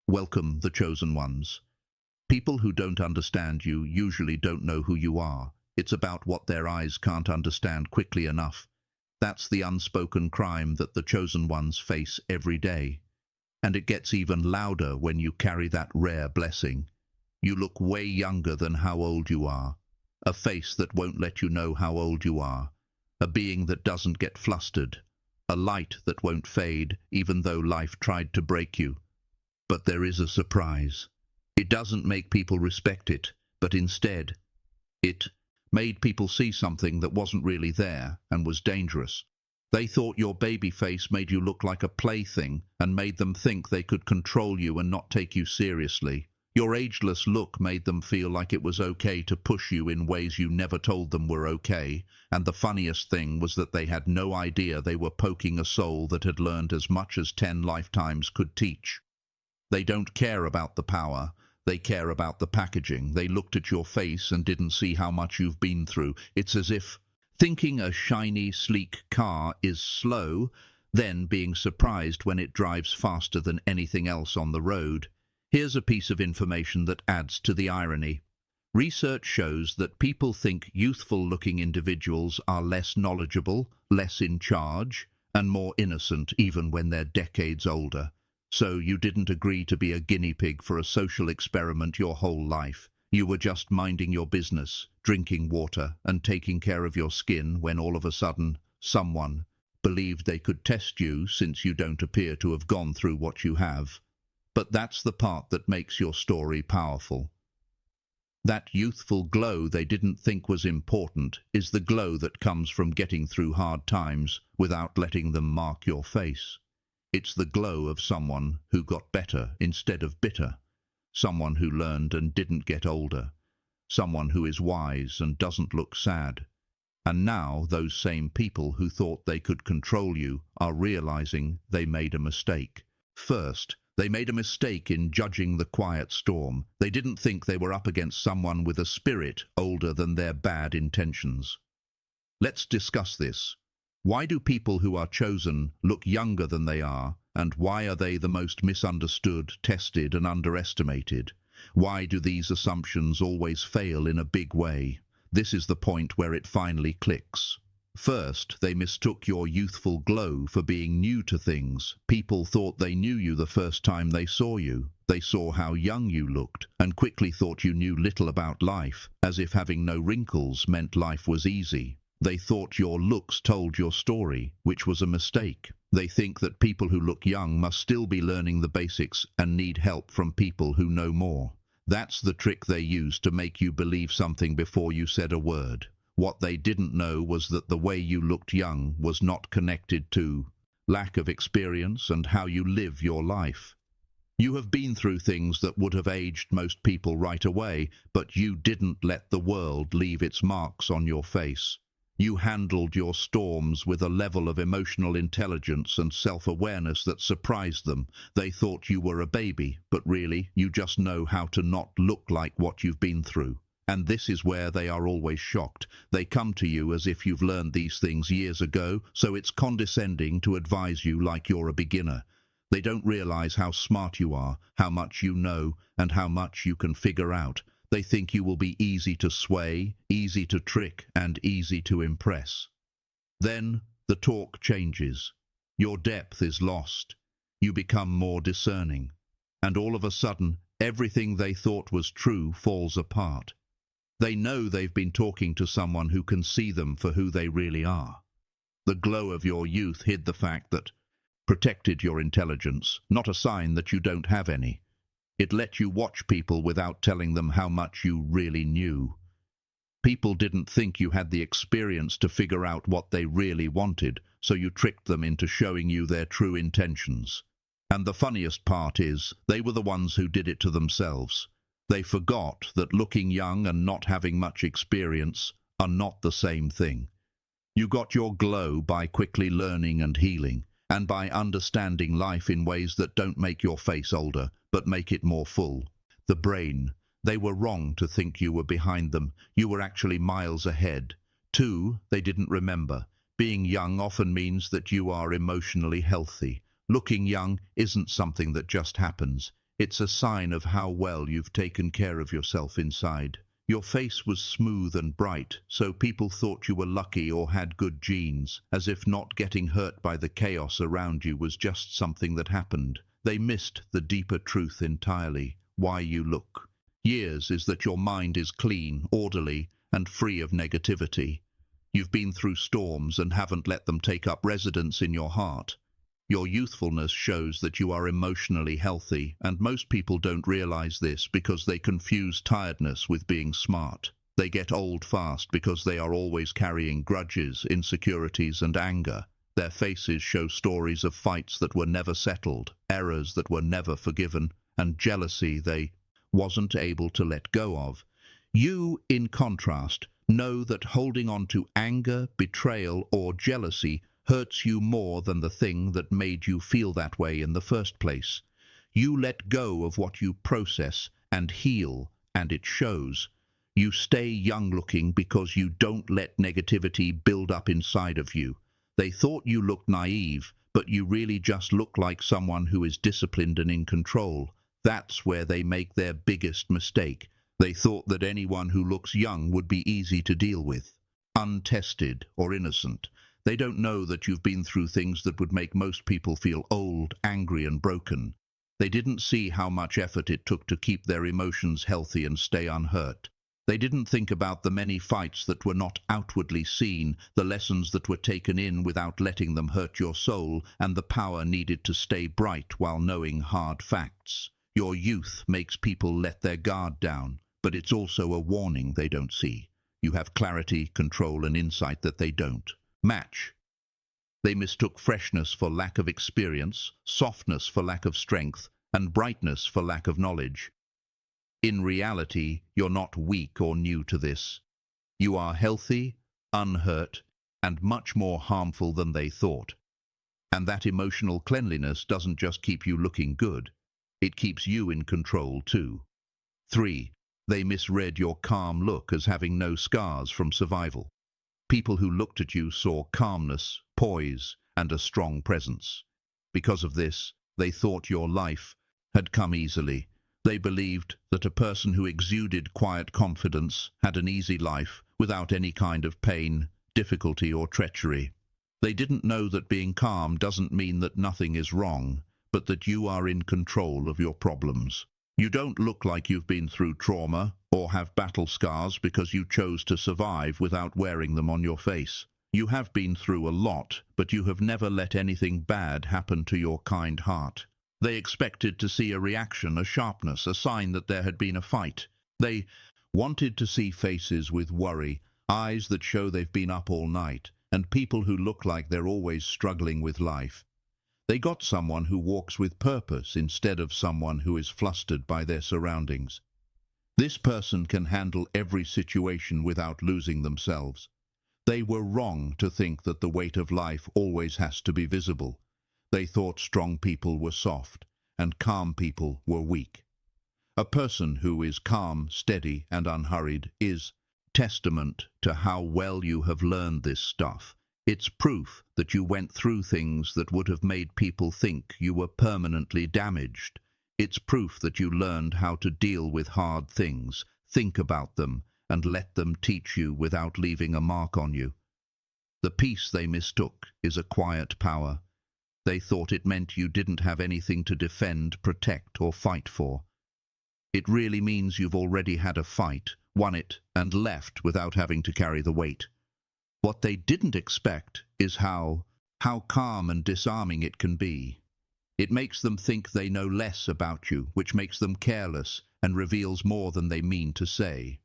Welcome, the chosen ones. People who don't understand you usually don't know who you are. It's about what their eyes can't understand quickly enough. That's the unspoken crime that the chosen ones face every day. And it gets even louder when you carry that rare blessing. You look way younger than how old you are. A face that won't let you know how old you are. A being that doesn't get flustered. A light that won't fade, even though life tried to break you. But there is a surprise. It doesn't make people respect it, but instead, it made people see something that wasn't really there and was dangerous. They thought your baby face made you look like a plaything and made them think they could control you and not take you seriously. Your ageless look made them feel like it was okay to push you in ways you never told them were okay, and the funniest thing was that they had no idea they were poking a soul that had learned as much as 10 lifetimes could teach. They don't care about the power, they care about the packaging. They looked at your face and didn't see how much you've been through. It's as if thinking a shiny, sleek car is slow, then being surprised when it drives faster than anything else on the road. Here's a piece of information that adds to the irony. Research shows that people think youthful-looking individuals are less knowledgeable, less in charge, and more innocent even when they're decades older. So you didn't agree to be a guinea pig for a social experiment your whole life. You were just minding your business, drinking water, and taking care of your skin when all of a sudden, someone believed they could test you since you don't appear to have gone through what you have. But that's the part that makes your story powerful. That youthful glow they didn't think was important is the glow that comes from getting through hard times without letting them mark your face. It's the glow of someone who got better instead of bitter, someone who learned and didn't get older, someone who is wise and doesn't look sad. And now those same people who thought they could control you are realizing they made a mistake. First, they made a mistake in judging the quiet storm. They didn't think they were up against someone with a spirit older than their bad intentions. Let's discuss this. Why do people who are chosen look younger than they are, and why are they the most misunderstood, tested, and underestimated? Why do these assumptions always fail in a big way? This is the point where it finally clicks. First, they mistook your youthful glow for being new to things. People thought they knew you the first time they saw you. They saw how young you looked, and quickly thought you knew little about life, as if having no wrinkles meant life was easy. They thought your looks told your story, which was a mistake. They think that people who look young must still be learning the basics and need help from people who know more. That's the trick they used to make you believe something before you said a word. What they didn't know was that the way you looked young was not connected to lack of experience and how you live your life. You have been through things that would have aged most people right away, but you didn't let the world leave its marks on your face. You handled your storms with a level of emotional intelligence and self-awareness that surprised them. They thought you were a baby, but really, you just know how to not look like what you've been through. And this is where they are always shocked. They come to you as if you've learned these things years ago, so it's condescending to advise you like you're a beginner. They don't realize how smart you are, how much you know, and how much you can figure out. They think you will be easy to sway, easy to trick, and easy to impress. Then the talk changes. Your depth is lost. You become more discerning. And all of a sudden, everything they thought was true falls apart. They know they've been talking to someone who can see them for who they really are. The glow of your youth hid the fact that protected your intelligence, not a sign that you don't have any. It let you watch people without telling them how much you really knew. People didn't think you had the experience to figure out what they really wanted, so you tricked them into showing you their true intentions. And the funniest part is, they were the ones who did it to themselves. They forgot that looking young and not having much experience are not the same thing. You got your glow by quickly learning and healing, and by understanding life in ways that don't make your face older, but make it more full. The brain. They were wrong to think you were behind them. You were actually miles ahead. 2, they didn't remember. Being young often means that you are emotionally healthy. Looking young isn't something that just happens. It's a sign of how well you've taken care of yourself inside. Your face was smooth and bright, so people thought you were lucky or had good genes, as if not getting hurt by the chaos around you was just something that happened. They missed the deeper truth entirely, why you look. Years is that your mind is clean, orderly, and free of negativity. You've been through storms and haven't let them take up residence in your heart. Your youthfulness shows that you are emotionally healthy, and most people don't realize this because they confuse tiredness with being smart. They get old fast because they are always carrying grudges, insecurities, and anger. Their faces show stories of fights that were never settled, errors that were never forgiven, and jealousy they wasn't able to let go of. You, in contrast, know that holding on to anger, betrayal, or jealousy hurts you more than the thing that made you feel that way in the first place. You let go of what you process and heal, and it shows. You stay young-looking because you don't let negativity build up inside of you. They thought you looked naive, but you really just look like someone who is disciplined and in control. That's where they make their biggest mistake. They thought that anyone who looks young would be easy to deal with, untested or innocent. They don't know that you've been through things that would make most people feel old, angry, and broken. They didn't see how much effort it took to keep their emotions healthy and stay unhurt. They didn't think about the many fights that were not outwardly seen, the lessons that were taken in without letting them hurt your soul, and the power needed to stay bright while knowing hard facts. Your youth makes people let their guard down, but it's also a warning they don't see. You have clarity, control, and insight that they don't match. They mistook freshness for lack of experience, softness for lack of strength, and brightness for lack of knowledge. In reality, you're not weak or new to this. You are healthy, unhurt, and much more harmful than they thought. And that emotional cleanliness doesn't just keep you looking good, it keeps you in control too. 3. They misread your calm look as having no scars from survival. People who looked at you saw calmness, poise, and a strong presence. Because of this, they thought your life had come easily. They believed that a person who exuded quiet confidence had an easy life without any kind of pain, difficulty, or treachery. They didn't know that being calm doesn't mean that nothing is wrong, but that you are in control of your problems. You don't look like you've been through trauma or have battle scars because you chose to survive without wearing them on your face. You have been through a lot, but you have never let anything bad happen to your kind heart. They expected to see a reaction, a sharpness, a sign that there had been a fight. They wanted to see faces with worry, eyes that show they've been up all night, and people who look like they're always struggling with life. They got someone who walks with purpose instead of someone who is flustered by their surroundings. This person can handle every situation without losing themselves. They were wrong to think that the weight of life always has to be visible. They thought strong people were soft and calm people were weak. A person who is calm, steady, and unhurried is testament to how well you have learned this stuff. It's proof that you went through things that would have made people think you were permanently damaged. It's proof that you learned how to deal with hard things, think about them, and let them teach you without leaving a mark on you. The peace they mistook is a quiet power. They thought it meant you didn't have anything to defend, protect, or fight for. It really means you've already had a fight, won it, and left without having to carry the weight. What they didn't expect is how calm and disarming it can be. It makes them think they know less about you, which makes them careless and reveals more than they mean to say.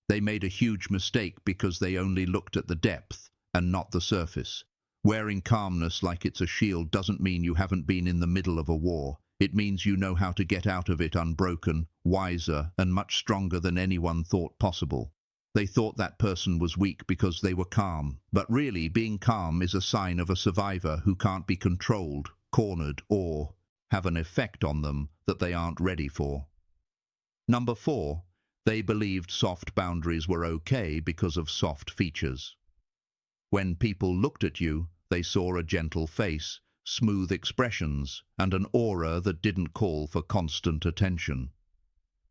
They made a huge mistake because they only looked at the depth and not the surface. Wearing calmness like it's a shield doesn't mean you haven't been in the middle of a war. It means you know how to get out of it unbroken, wiser, and much stronger than anyone thought possible. They thought that person was weak because they were calm, but really being calm is a sign of a survivor who can't be controlled, cornered, or have an effect on them that they aren't ready for. Number 4, they believed soft boundaries were okay because of soft features. When people looked at you, they saw a gentle face, smooth expressions, and an aura that didn't call for constant attention.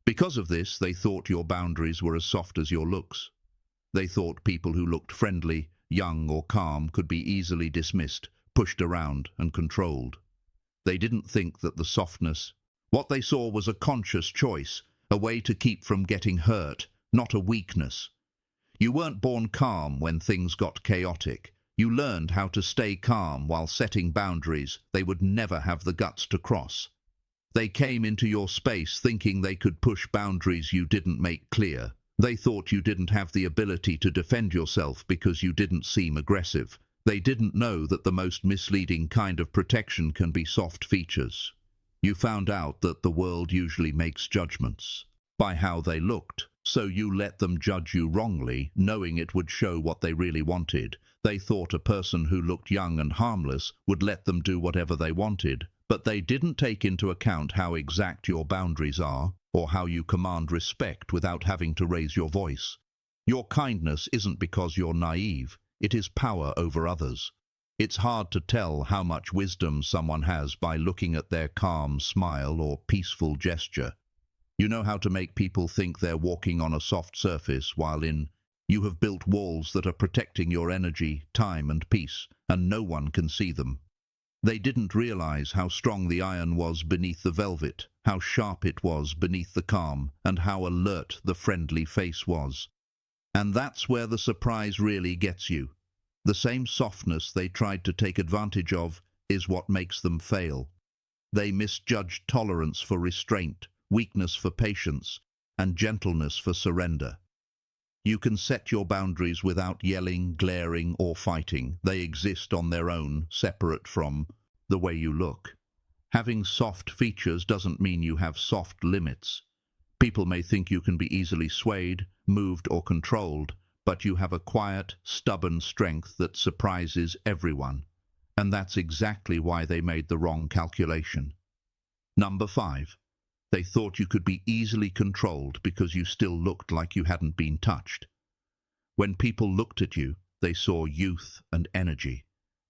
Because of this, they thought your boundaries were as soft as your looks. They thought people who looked friendly, young, or calm could be easily dismissed, pushed around, and controlled. They didn't think that the softness, what they saw was a conscious choice, a way to keep from getting hurt, not a weakness. You weren't born calm when things got chaotic. You learned how to stay calm while setting boundaries they would never have the guts to cross. They came into your space thinking they could push boundaries you didn't make clear. They thought you didn't have the ability to defend yourself because you didn't seem aggressive. They didn't know that the most misleading kind of protection can be soft features. You found out that the world usually makes judgments by how they looked, so you let them judge you wrongly, knowing it would show what they really wanted. They thought a person who looked young and harmless would let them do whatever they wanted, but they didn't take into account how exact your boundaries are, or how you command respect without having to raise your voice. Your kindness isn't because you're naive, it is power over others. It's hard to tell how much wisdom someone has by looking at their calm smile or peaceful gesture. You know how to make people think they're walking on a soft surface while you have built walls that are protecting your energy, time and peace, and no one can see them. They didn't realize how strong the iron was beneath the velvet, how sharp it was beneath the calm, and how alert the friendly face was. And that's where the surprise really gets you. The same softness they tried to take advantage of is what makes them fail. They misjudged tolerance for restraint, weakness for patience, and gentleness for surrender. You can set your boundaries without yelling, glaring, or fighting. They exist on their own, separate from the way you look. Having soft features doesn't mean you have soft limits. People may think you can be easily swayed, moved, or controlled, but you have a quiet, stubborn strength that surprises everyone. And that's exactly why they made the wrong calculation. Number 5. They thought you could be easily controlled because you still looked like you hadn't been touched. When people looked at you, they saw youth and energy,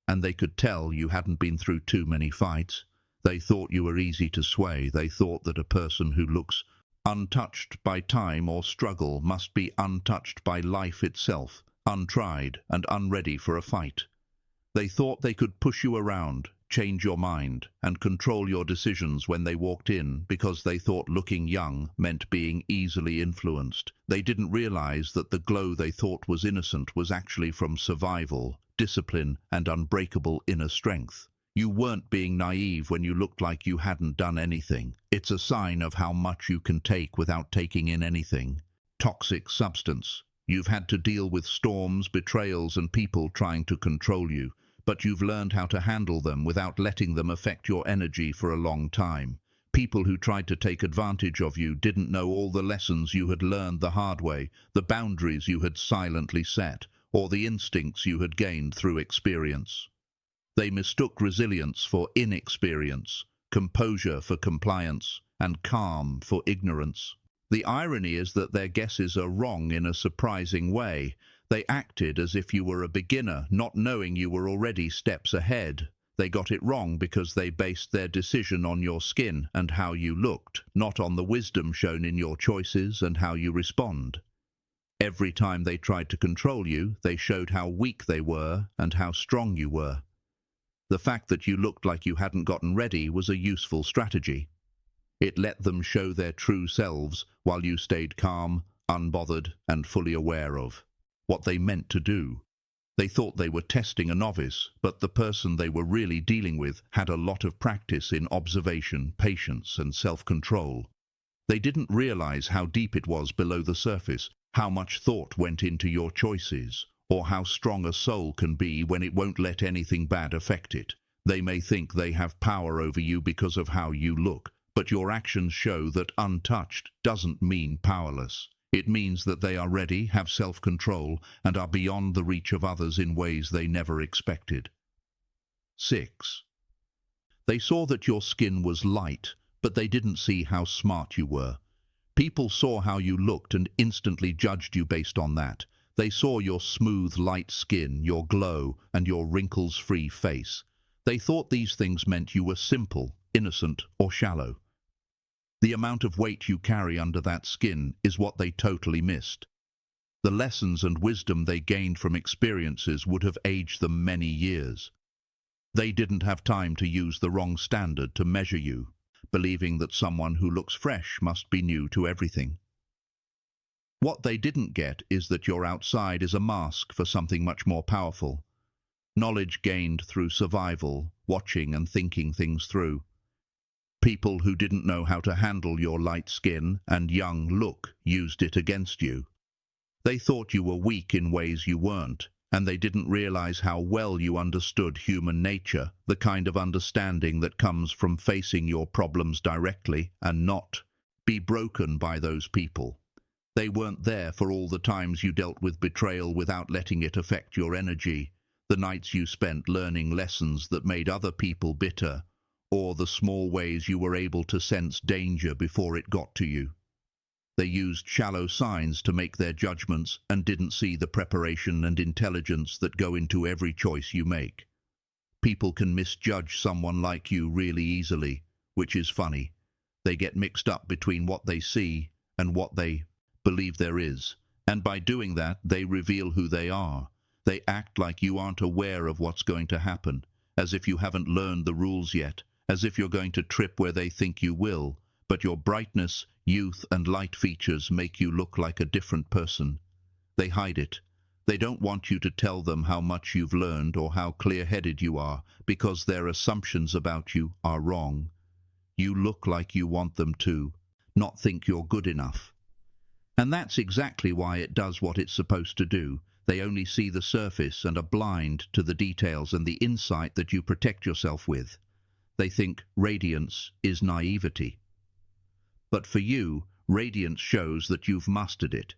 and they could tell you hadn't been through too many fights. They thought you were easy to sway. They thought that a person who looks untouched by time or struggle must be untouched by life itself, untried and unready for a fight. They thought they could push you around, change your mind, and control your decisions when they walked in because they thought looking young meant being easily influenced. They didn't realize that the glow they thought was innocent was actually from survival, discipline, and unbreakable inner strength. You weren't being naive when you looked like you hadn't done anything. It's a sign of how much you can take without taking in anything. Toxic substance. You've had to deal with storms, betrayals, and people trying to control you, but you've learned how to handle them without letting them affect your energy for a long time. People who tried to take advantage of you didn't know all the lessons you had learned the hard way, the boundaries you had silently set, or the instincts you had gained through experience. They mistook resilience for inexperience, composure for compliance, and calm for ignorance. The irony is that their guesses are wrong in a surprising way. They acted as if you were a beginner, not knowing you were already steps ahead. They got it wrong because they based their decision on your skin and how you looked, not on the wisdom shown in your choices and how you respond. Every time they tried to control you, they showed how weak they were and how strong you were. The fact that you looked like you hadn't gotten ready was a useful strategy. It let them show their true selves while you stayed calm, unbothered, and fully aware of what they meant to do. They thought they were testing a novice, but the person they were really dealing with had a lot of practice in observation, patience, and self-control. They didn't realize how deep it was below the surface, how much thought went into your choices, or how strong a soul can be when it won't let anything bad affect it. They may think they have power over you because of how you look, but your actions show that untouched doesn't mean powerless. It means that they are ready, have self-control, and are beyond the reach of others in ways they never expected. 6. They saw that your skin was light, but they didn't see how smart you were. People saw how you looked and instantly judged you based on that. They saw your smooth, light skin, your glow, and your wrinkles-free face. They thought these things meant you were simple, innocent, or shallow. The amount of weight you carry under that skin is what they totally missed. The lessons and wisdom they gained from experiences would have aged them many years. They didn't have time to use the wrong standard to measure you, believing that someone who looks fresh must be new to everything. What they didn't get is that your outside is a mask for something much more powerful. Knowledge gained through survival, watching and thinking things through. People who didn't know how to handle your light skin and young look used it against you. They thought you were weak in ways you weren't, and they didn't realize how well you understood human nature, the kind of understanding that comes from facing your problems directly and not be broken by those people. They weren't there for all the times you dealt with betrayal without letting it affect your energy, the nights you spent learning lessons that made other people bitter, or the small ways you were able to sense danger before it got to you. They used shallow signs to make their judgments and didn't see the preparation and intelligence that go into every choice you make. People can misjudge someone like you really easily, which is funny. They get mixed up between what they see and what they believe there is, and by doing that, they reveal who they are. They act like you aren't aware of what's going to happen, as if you haven't learned the rules yet, as if you're going to trip where they think you will, but your brightness, youth, and light features make you look like a different person. They hide it. They don't want you to tell them how much you've learned or how clear-headed you are, because their assumptions about you are wrong. You look like you want them to, not think you're good enough. And that's exactly why it does what it's supposed to do. They only see the surface and are blind to the details and the insight that you protect yourself with. They think radiance is naivety. But for you, radiance shows that you've mastered it.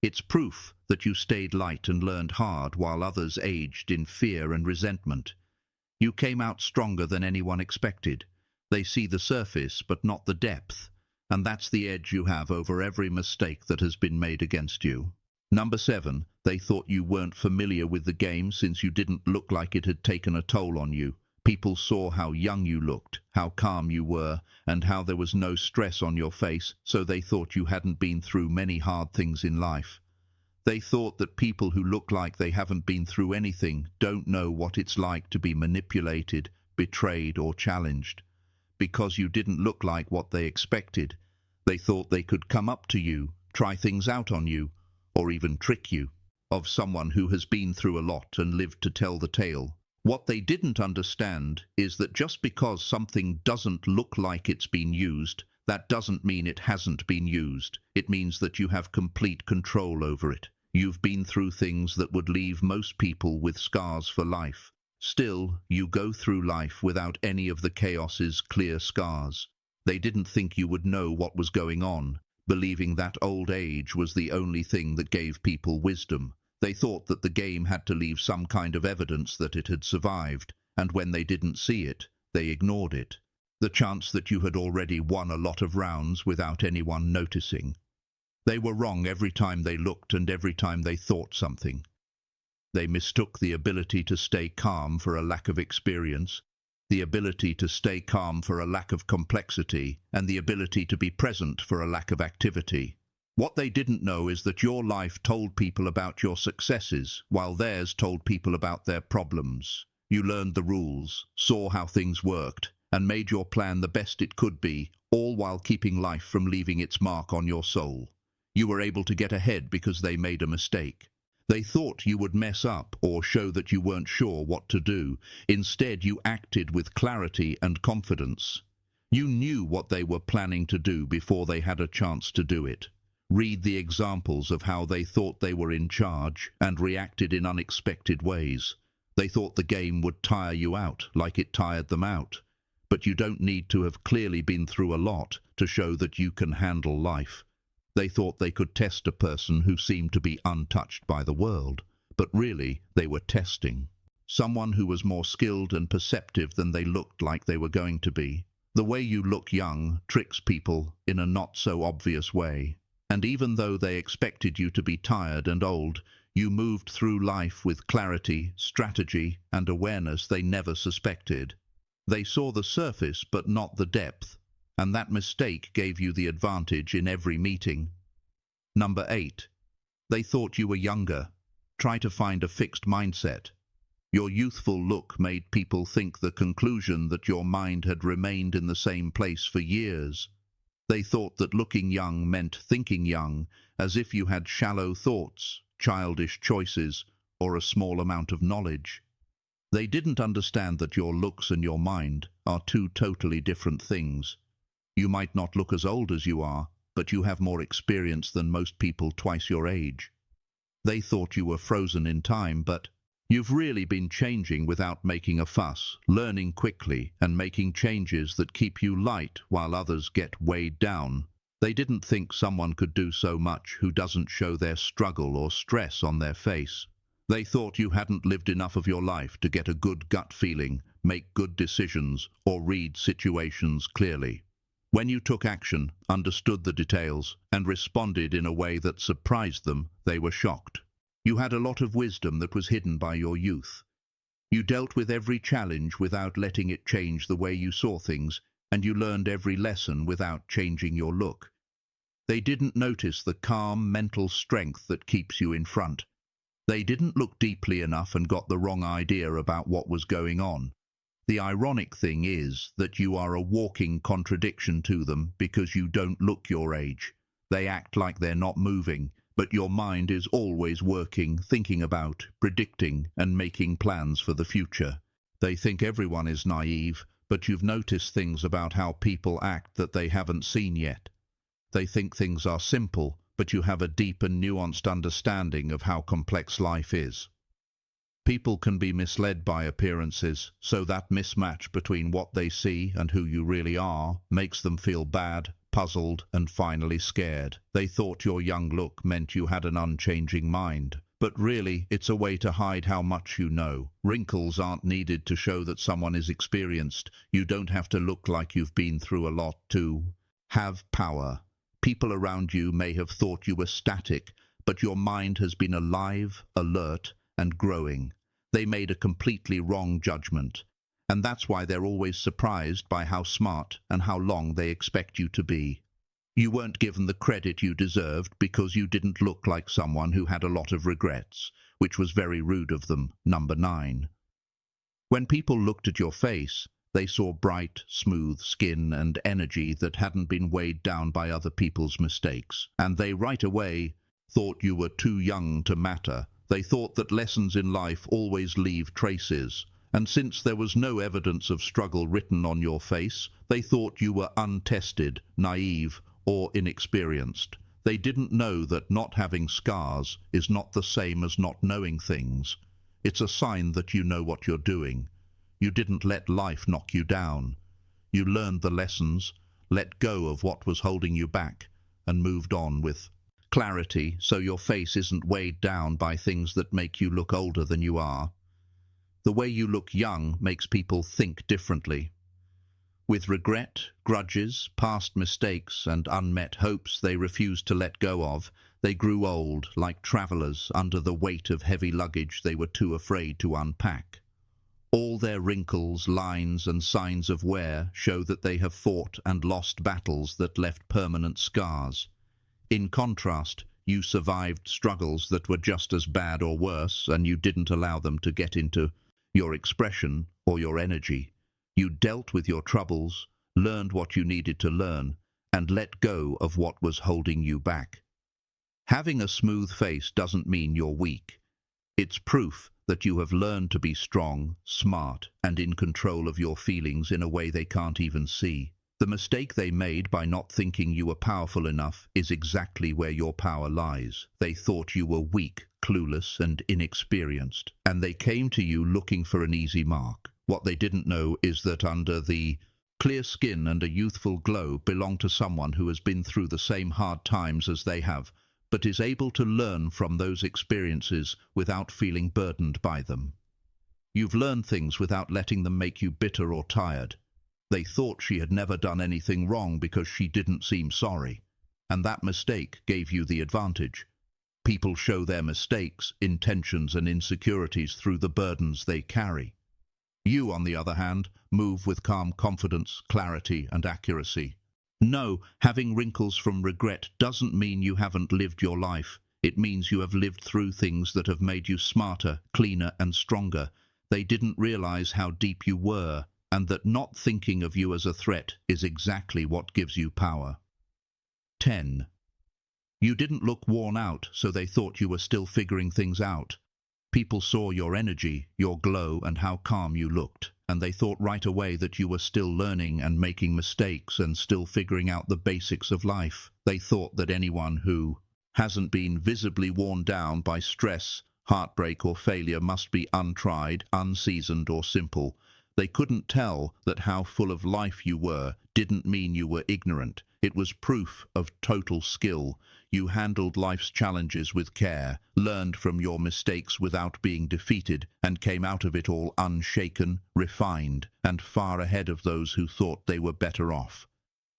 It's proof that you stayed light and learned hard while others aged in fear and resentment. You came out stronger than anyone expected. They see the surface but not the depth, and that's the edge you have over every mistake that has been made against you. Number 7, they thought you weren't familiar with the game since you didn't look like it had taken a toll on you. People saw how young you looked, how calm you were, and how there was no stress on your face, so they thought you hadn't been through many hard things in life. They thought that people who look like they haven't been through anything don't know what it's like to be manipulated, betrayed, or challenged. Because you didn't look like what they expected, they thought they could come up to you, try things out on you, or even trick you. Of someone who has been through a lot and lived to tell the tale. What they didn't understand is that just because something doesn't look like it's been used, that doesn't mean it hasn't been used. It means that you have complete control over it. You've been through things that would leave most people with scars for life. Still, you go through life without any of the chaos's clear scars. They didn't think you would know what was going on, believing that old age was the only thing that gave people wisdom. They thought that the game had to leave some kind of evidence that it had survived, and when they didn't see it, they ignored it. The chance that you had already won a lot of rounds without anyone noticing. They were wrong every time they looked and every time they thought something. They mistook the ability to stay calm for a lack of experience, the ability to stay calm for a lack of complexity, and the ability to be present for a lack of activity. What they didn't know is that your life told people about your successes, while theirs told people about their problems. You learned the rules, saw how things worked, and made your plan the best it could be, all while keeping life from leaving its mark on your soul. You were able to get ahead because they made a mistake. They thought you would mess up or show that you weren't sure what to do. Instead, you acted with clarity and confidence. You knew what they were planning to do before they had a chance to do it. Read the examples of how they thought they were in charge and reacted in unexpected ways. They thought the game would tire you out, like it tired them out. But you don't need to have clearly been through a lot to show that you can handle life. They thought they could test a person who seemed to be untouched by the world, but really they were testing someone who was more skilled and perceptive than they looked like they were going to be. The way you look young tricks people in a not-so-obvious way. And even though they expected you to be tired and old, You moved through life with clarity, strategy, and awareness they never suspected. They saw the surface but not the depth, and that mistake gave you the advantage in every meeting. Number 8. They thought you were younger. Try to find a fixed mindset. Your youthful look made people think the conclusion that your mind had remained in the same place for years. They thought that looking young meant thinking young, as if you had shallow thoughts, childish choices, or a small amount of knowledge. They didn't understand that your looks and your mind are two totally different things. You might not look as old as you are, but you have more experience than most people twice your age. They thought you were frozen in time, but you've really been changing without making a fuss, learning quickly and making changes that keep you light while others get weighed down. They didn't think someone could do so much who doesn't show their struggle or stress on their face. They thought you hadn't lived enough of your life to get a good gut feeling, make good decisions, or read situations clearly. When you took action, understood the details, and responded in a way that surprised them, they were shocked. You had a lot of wisdom that was hidden by your youth. You dealt with every challenge without letting it change the way you saw things, and you learned every lesson without changing your look. They didn't notice the calm mental strength that keeps you in front. They didn't look deeply enough and got the wrong idea about what was going on. The ironic thing is that you are a walking contradiction to them because you don't look your age. They act like they're not moving, but your mind is always working, thinking about, predicting, and making plans for the future. They think everyone is naive, but you've noticed things about how people act that they haven't seen yet. They think things are simple, but you have a deep and nuanced understanding of how complex life is. People can be misled by appearances, so that mismatch between what they see and who you really are makes them feel bad, puzzled, and finally scared. They thought your young look meant you had an unchanging mind, but really it's a way to hide how much you know. Wrinkles aren't needed to show that someone is experienced. You don't have to look like you've been through a lot to have power. People around you may have thought you were static, but your mind has been alive, alert, and growing. They made a completely wrong judgment, and that's why they're always surprised by how smart and how long they expect you to be. You weren't given the credit you deserved because you didn't look like someone who had a lot of regrets, which was very rude of them. Number 9. When people looked at your face, they saw bright, smooth skin and energy that hadn't been weighed down by other people's mistakes, and they right away thought you were too young to matter. They thought that lessons in life always leave traces, and since there was no evidence of struggle written on your face, they thought you were untested, naive, or inexperienced. They didn't know that not having scars is not the same as not knowing things. It's a sign that you know what you're doing. You didn't let life knock you down. You learned the lessons, let go of what was holding you back, and moved on with clarity, so your face isn't weighed down by things that make you look older than you are. The way you look young makes people think differently. With regret, grudges, past mistakes, and unmet hopes they refused to let go of, they grew old, like travelers under the weight of heavy luggage they were too afraid to unpack. All their wrinkles, lines, and signs of wear show that they have fought and lost battles that left permanent scars. In contrast, you survived struggles that were just as bad or worse, and you didn't allow them to get into your expression or your energy. You dealt with your troubles, learned what you needed to learn, and let go of what was holding you back. Having a smooth face doesn't mean you're weak. It's proof that you have learned to be strong, smart, and in control of your feelings in a way they can't even see. The mistake they made by not thinking you were powerful enough is exactly where your power lies. They thought you were weak, clueless, and inexperienced, and they came to you looking for an easy mark. What they didn't know is that under the clear skin and a youthful glow belong to someone who has been through the same hard times as they have, but is able to learn from those experiences without feeling burdened by them. You've learned things without letting them make you bitter or tired. They thought she had never done anything wrong because she didn't seem sorry, and that mistake gave you the advantage. People show their mistakes, intentions, and insecurities through the burdens they carry. You, on the other hand, move with calm confidence, clarity, and accuracy. No, having wrinkles from regret doesn't mean you haven't lived your life. It means you have lived through things that have made you smarter, cleaner, and stronger. They didn't realize how deep you were, and that not thinking of you as a threat is exactly what gives you power. 10. You didn't look worn out, so they thought you were still figuring things out. People saw your energy, your glow, and how calm you looked, and they thought right away that you were still learning and making mistakes and still figuring out the basics of life. They thought that anyone who hasn't been visibly worn down by stress, heartbreak, or failure must be untried, unseasoned, or simple. They couldn't tell that how full of life you were didn't mean you were ignorant. It was proof of total skill. You handled life's challenges with care, learned from your mistakes without being defeated, and came out of it all unshaken, refined, and far ahead of those who thought they were better off.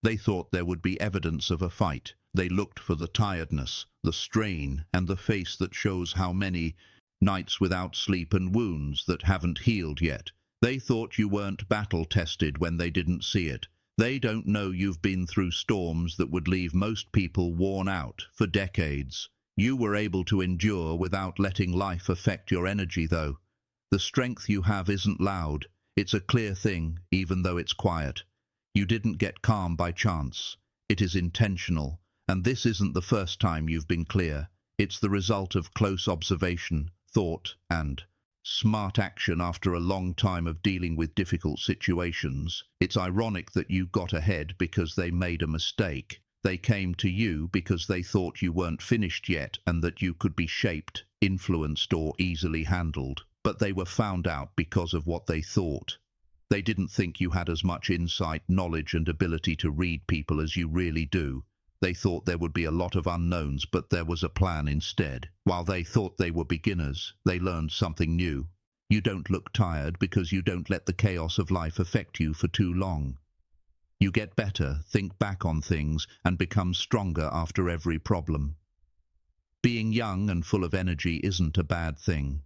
They thought there would be evidence of a fight. They looked for the tiredness, the strain, and the face that shows how many nights without sleep and wounds that haven't healed yet. They thought you weren't battle-tested when they didn't see it. They don't know you've been through storms that would leave most people worn out for decades. You were able to endure without letting life affect your energy, though. The strength you have isn't loud. It's a clear thing, even though it's quiet. You didn't get calm by chance. It is intentional, and this isn't the first time you've been clear. It's the result of close observation, thought, and smart action after a long time of dealing with difficult situations. It's ironic that you got ahead because they made a mistake. They came to you because they thought you weren't finished yet and that you could be shaped, influenced, or easily handled. But they were found out because of what they thought. They didn't think you had as much insight, knowledge, and ability to read people as you really do. They thought there would be a lot of unknowns, but there was a plan instead. While they thought they were beginners, they learned something new. You don't look tired because you don't let the chaos of life affect you for too long. You get better, think back on things, and become stronger after every problem. Being young and full of energy isn't a bad thing.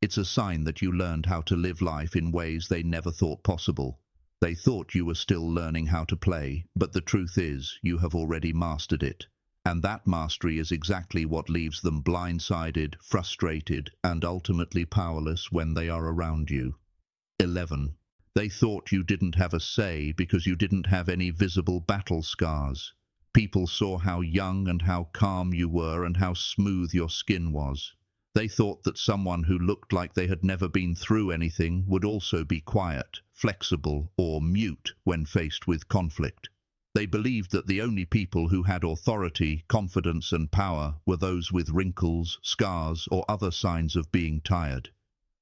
It's a sign that you learned how to live life in ways they never thought possible. They thought you were still learning how to play, but the truth is, you have already mastered it. And that mastery is exactly what leaves them blindsided, frustrated, and ultimately powerless when they are around you. 11. They thought you didn't have a say because you didn't have any visible battle scars. People saw how young and how calm you were and how smooth your skin was. They thought that someone who looked like they had never been through anything would also be quiet, flexible, or mute when faced with conflict. They believed that the only people who had authority, confidence, and power were those with wrinkles, scars, or other signs of being tired.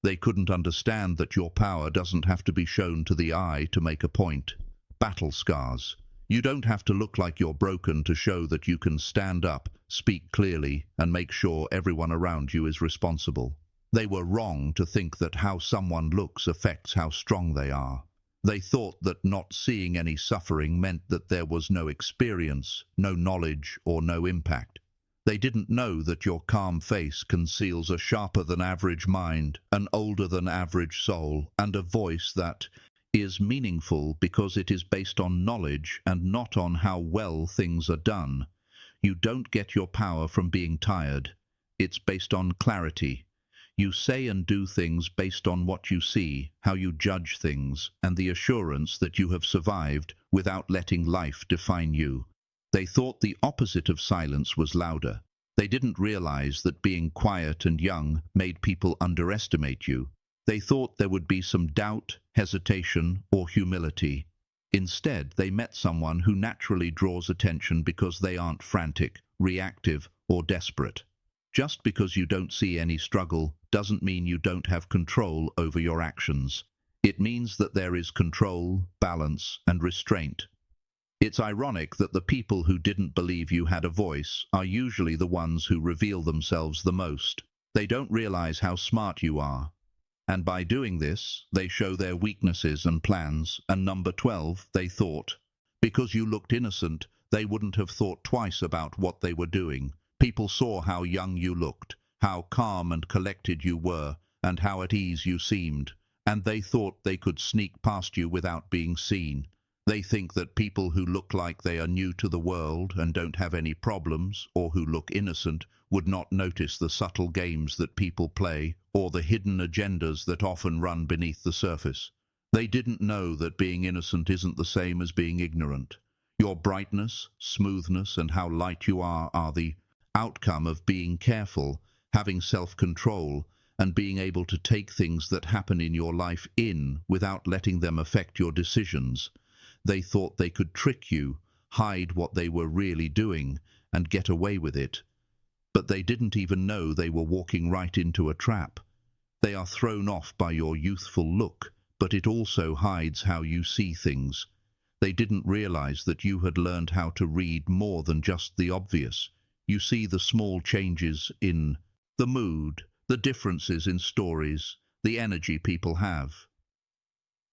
They couldn't understand that your power doesn't have to be shown to the eye to make a point. Battle scars. You don't have to look like you're broken to show that you can stand up, speak clearly, and make sure everyone around you is responsible. They were wrong to think that how someone looks affects how strong they are. They thought that not seeing any suffering meant that there was no experience, no knowledge, or no impact. They didn't know that your calm face conceals a sharper-than-average mind, an older-than-average soul, and a voice that is meaningful because it is based on knowledge and not on how well things are done. You don't get your power from being tired. It's based on clarity. You say and do things based on what you see, how you judge things, and the assurance that you have survived without letting life define you. They thought the opposite of silence was louder. They didn't realize that being quiet and young made people underestimate you. They thought there would be some doubt, hesitation, or humility. Instead, they met someone who naturally draws attention because they aren't frantic, reactive, or desperate. Just because you don't see any struggle doesn't mean you don't have control over your actions. It means that there is control, balance, and restraint. It's ironic that the people who didn't believe you had a voice are usually the ones who reveal themselves the most. They don't realize how smart you are. And by doing this, they show their weaknesses and plans. And number 12, they thought, because you looked innocent, they wouldn't have thought twice about what they were doing. People saw how young you looked, how calm and collected you were, and how at ease you seemed, and they thought they could sneak past you without being seen. They think that people who look like they are new to the world and don't have any problems, or who look innocent, would not notice the subtle games that people play, or the hidden agendas that often run beneath the surface. They didn't know that being innocent isn't the same as being ignorant. Your brightness, smoothness, and how light you are the outcome of being careful, having self-control, and being able to take things that happen in your life in without letting them affect your decisions. They thought they could trick you, hide what they were really doing, and get away with it. But they didn't even know they were walking right into a trap. They are thrown off by your youthful look, but it also hides how you see things. They didn't realize that you had learned how to read more than just the obvious. You see the small changes in the mood, the differences in stories, the energy people have.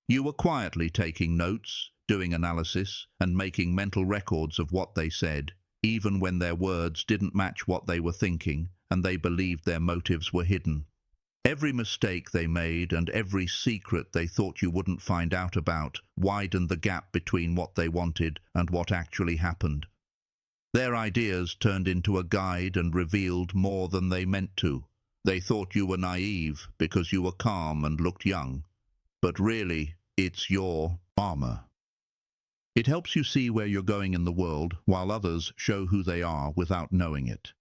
You were quietly taking notes, doing analysis, and making mental records of what they said, even when their words didn't match what they were thinking, and they believed their motives were hidden. Every mistake they made and every secret they thought you wouldn't find out about widened the gap between what they wanted and what actually happened. Their ideas turned into a guide and revealed more than they meant to. They thought you were naive because you were calm and looked young. But really, it's your armor. It helps you see where you're going in the world, while others show who they are without knowing it.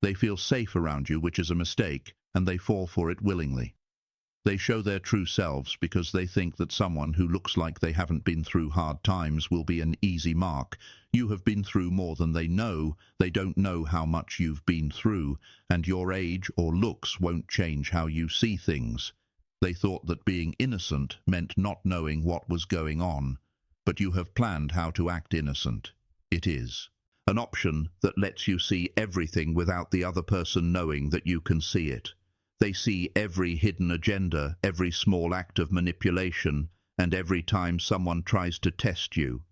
They feel safe around you, which is a mistake, and they fall for it willingly. They show their true selves because they think that someone who looks like they haven't been through hard times will be an easy mark. You have been through more than they know. They don't know how much you've been through, and your age or looks won't change how you see things. They thought that being innocent meant not knowing what was going on, but you have planned how to act innocent. It is an option that lets you see everything without the other person knowing that you can see it. They see every hidden agenda, every small act of manipulation, and every time someone tries to test you.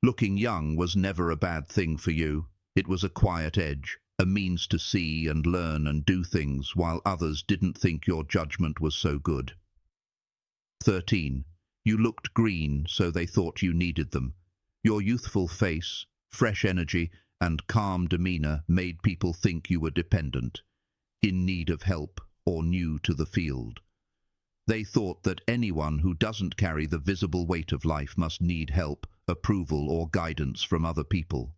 Looking young was never a bad thing for you. It was a quiet edge, a means to see and learn and do things while others didn't think your judgment was so good. 13. You looked green, so they thought you needed them. Your youthful face, fresh energy, and calm demeanor made people think you were dependent, in need of help, or new to the field. They thought that anyone who doesn't carry the visible weight of life must need help, approval, or guidance from other people.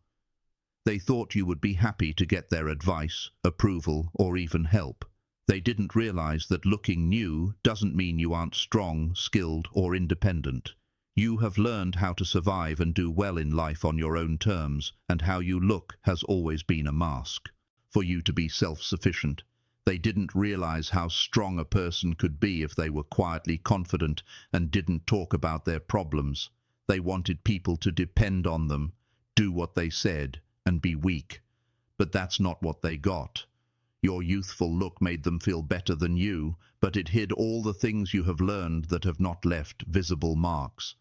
They thought you would be happy to get their advice, approval, or even help. They didn't realize that looking new doesn't mean you aren't strong, skilled, or independent. You have learned how to survive and do well in life on your own terms, and how you look has always been a mask for you to be self-sufficient. They didn't realize how strong a person could be if they were quietly confident and didn't talk about their problems. They wanted people to depend on them, do what they said, and be weak. But that's not what they got. Your youthful look made them feel better than you, but it hid all the things you have learned that have not left visible marks.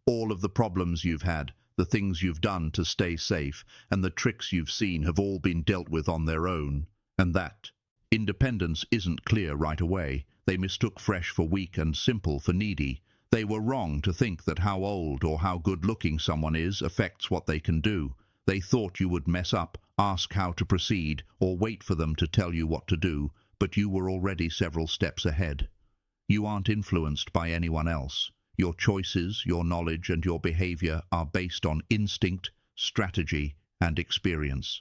All of the problems you've had, the things you've done to stay safe, and the tricks you've seen have all been dealt with on their own. And that independence isn't clear right away. They mistook fresh for weak and simple for needy. They were wrong to think that how old or how good-looking someone is affects what they can do. They thought you would mess up, ask how to proceed, or wait for them to tell you what to do, but you were already several steps ahead. You aren't influenced by anyone else. Your choices, your knowledge, and your behavior are based on instinct, strategy, and experience.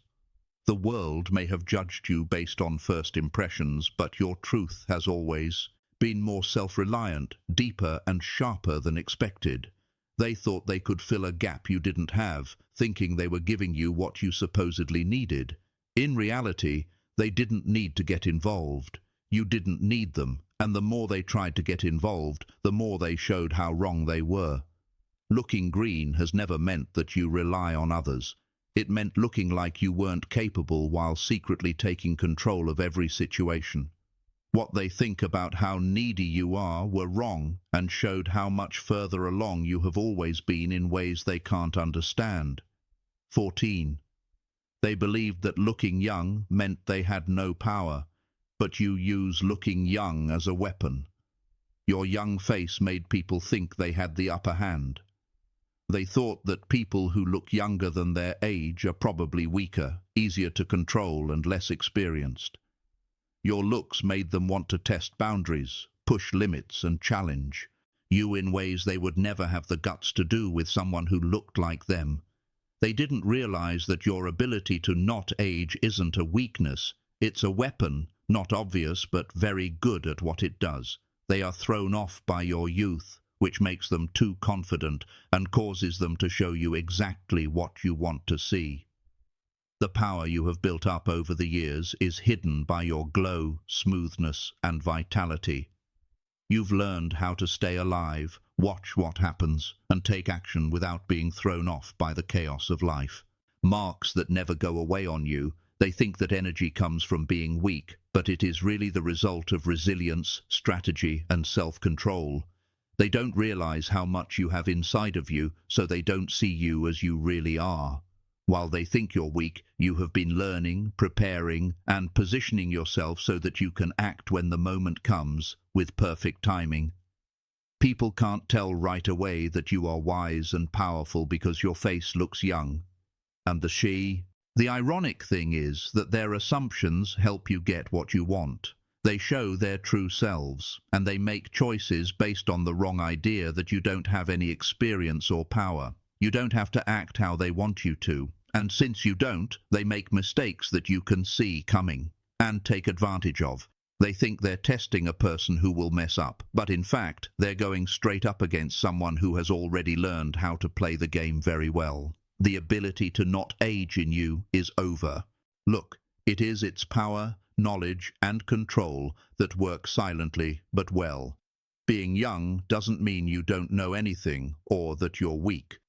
The world may have judged you based on first impressions, but your truth has always been more self-reliant, deeper, and sharper than expected. They thought they could fill a gap you didn't have, thinking they were giving you what you supposedly needed. In reality, they didn't need to get involved. You didn't need them, and the more they tried to get involved, the more they showed how wrong they were. Looking green has never meant that you rely on others. It meant looking like you weren't capable while secretly taking control of every situation. What they think about how needy you are were wrong and showed how much further along you have always been in ways they can't understand. 14. They believed that looking young meant they had no power, but you use looking young as a weapon. Your young face made people think they had the upper hand. They thought that people who look younger than their age are probably weaker, easier to control, and less experienced. Your looks made them want to test boundaries, push limits, and challenge you in ways they would never have the guts to do with someone who looked like them. They didn't realize that your ability to not age isn't a weakness, it's a weapon, not obvious but very good at what it does. They are thrown off by your youth, which makes them too confident and causes them to show you exactly what you want to see. The power you have built up over the years is hidden by your glow, smoothness, and vitality. You've learned how to stay alive, watch what happens, and take action without being thrown off by the chaos of life. Marks that never go away on you. They think that energy comes from being weak, but it is really the result of resilience, strategy, and self-control. They don't realize how much you have inside of you, so they don't see you as you really are. While they think you're weak, you have been learning, preparing, and positioning yourself so that you can act when the moment comes, with perfect timing. People can't tell right away that you are wise and powerful because your face looks young. And the ironic thing is that their assumptions help you get what you want. They show their true selves, and they make choices based on the wrong idea that you don't have any experience or power. You don't have to act how they want you to, and since you don't, they make mistakes that you can see coming and take advantage of. They think they're testing a person who will mess up, but in fact, they're going straight up against someone who has already learned how to play the game very well. The ability to not age in you is over. Look, it is its power, knowledge, and control that work silently but well. Being young doesn't mean you don't know anything or that you're weak.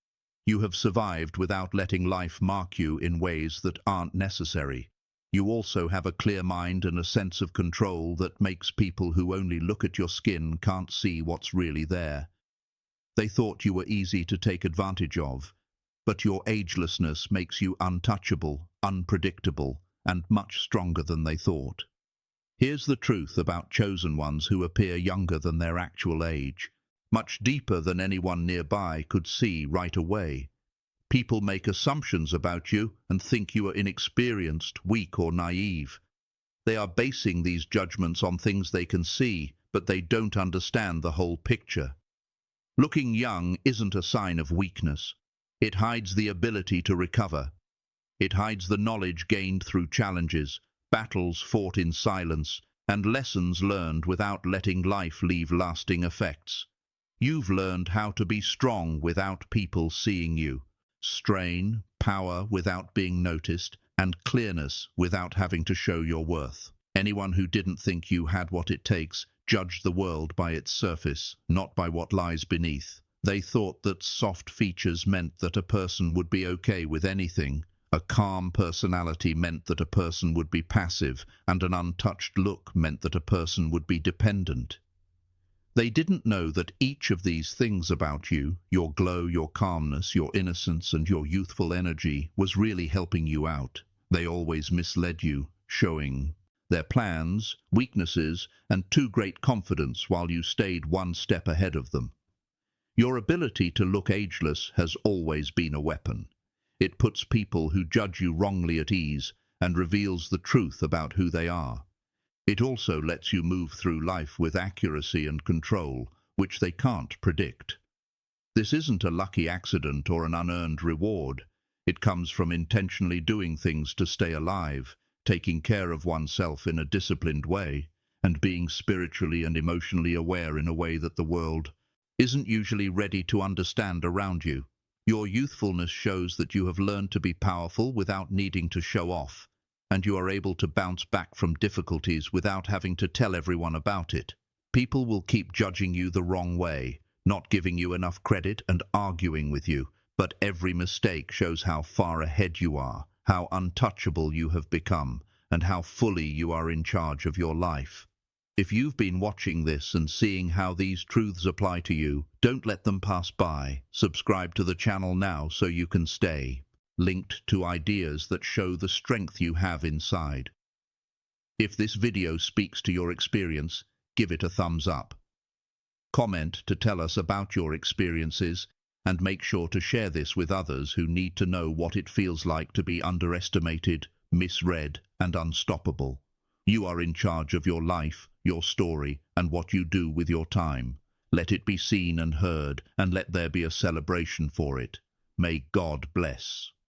You have survived without letting life mark you in ways that aren't necessary. You also have a clear mind and a sense of control that makes people who only look at your skin can't see what's really there. They thought you were easy to take advantage of, but your agelessness makes you untouchable, unpredictable, and much stronger than they thought. Here's the truth about chosen ones who appear younger than their actual age. Much deeper than anyone nearby could see right away. People make assumptions about you and think you are inexperienced, weak, or naive. They are basing these judgments on things they can see, but they don't understand the whole picture. Looking young isn't a sign of weakness. It hides the ability to recover. It hides the knowledge gained through challenges, battles fought in silence, and lessons learned without letting life leave lasting effects. You've learned how to be strong without people seeing you, strain, power without being noticed, and clearness without having to show your worth. Anyone who didn't think you had what it takes judged the world by its surface, not by what lies beneath. They thought that soft features meant that a person would be okay with anything. A calm personality meant that a person would be passive, and an untouched look meant that a person would be dependent. They didn't know that each of these things about you, your glow, your calmness, your innocence, and your youthful energy, was really helping you out. They always misled you, showing their plans, weaknesses, and too great confidence while you stayed one step ahead of them. Your ability to look ageless has always been a weapon. It puts people who judge you wrongly at ease and reveals the truth about who they are. It also lets you move through life with accuracy and control, which they can't predict. This isn't a lucky accident or an unearned reward. It comes from intentionally doing things to stay alive, taking care of oneself in a disciplined way, and being spiritually and emotionally aware in a way that the world isn't usually ready to understand around you. Your youthfulness shows that you have learned to be powerful without needing to show off, and you are able to bounce back from difficulties without having to tell everyone about it. People will keep judging you the wrong way, not giving you enough credit and arguing with you, but every mistake shows how far ahead you are, how untouchable you have become, and how fully you are in charge of your life. If you've been watching this and seeing how these truths apply to you, don't let them pass by. Subscribe to the channel now so you can stay linked to ideas that show the strength you have inside. If this video speaks to your experience, give it a thumbs up. Comment to tell us about your experiences, and make sure to share this with others who need to know what it feels like to be underestimated, misread, and unstoppable. You are in charge of your life, your story, and what you do with your time. Let it be seen and heard, and let there be a celebration for it. May God bless.